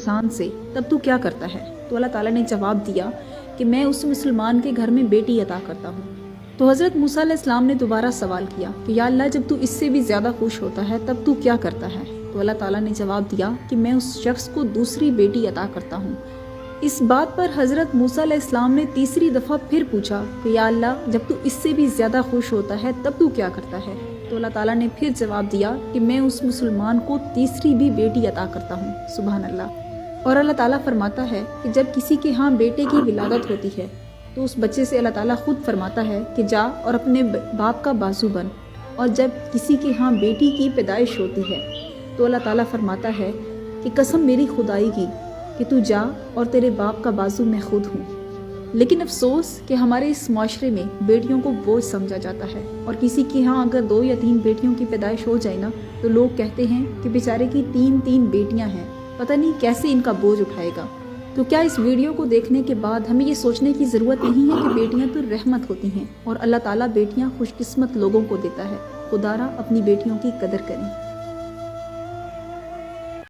انسان سے تب تو کیا کرتا ہے؟ تو اللہ تعالیٰ نے جواب دیا کہ میں اس مسلمان کے گھر میں بیٹی عطا کرتا ہوں۔ تو حضرت موسیٰ علیہ السلام نے دوبارہ سوال کیا کہ یا اللہ جب تو اس سے بھی زیادہ خوش ہوتا ہے تب تو کیا کرتا ہے؟ تو اللہ تعالیٰ نے جواب دیا کہ میں اس شخص کو دوسری بیٹی عطا کرتا ہوں۔ اس بات پر حضرت موسیٰ علیہ السلام نے تیسری دفعہ پھر پوچھا کہ یا اللہ جب تو اس سے بھی زیادہ خوش ہوتا ہے تب تو کیا کرتا ہے؟ تو اللہ تعالیٰ نے پھر جواب دیا کہ میں اس مسلمان کو تیسری بھی بیٹی عطا کرتا ہوں۔ سبحان اللہ۔ اور اللہ تعالیٰ فرماتا ہے کہ جب کسی کے ہاں بیٹے کی ولادت ہوتی ہے تو اس بچے سے اللہ تعالیٰ خود فرماتا ہے کہ جا اور اپنے باپ کا بازو بن، اور جب کسی کے ہاں بیٹی کی پیدائش ہوتی ہے تو اللہ تعالیٰ فرماتا ہے کہ قسم میری خدائی کی کہ تو جا اور تیرے باپ کا بازو میں خود ہوں۔ لیکن افسوس کہ ہمارے اس معاشرے میں بیٹیوں کو بوجھ سمجھا جاتا ہے، اور کسی کے ہاں اگر 2 یا 3 بیٹیوں کی پیدائش ہو جائے نا تو لوگ کہتے ہیں کہ بیچارے کی 3 بیٹیاں ہیں، پتہ نہیں کیسے ان کا بوجھ اٹھائے گا۔ تو کیا اس ویڈیو کو دیکھنے کے بعد ہمیں یہ سوچنے کی ضرورت نہیں ہے کہ بیٹیاں تو رحمت ہوتی ہیں اور اللہ تعالیٰ بیٹیاں خوش قسمت لوگوں کو دیتا ہے؟ خدا را اپنی بیٹیوں کی قدر کریں۔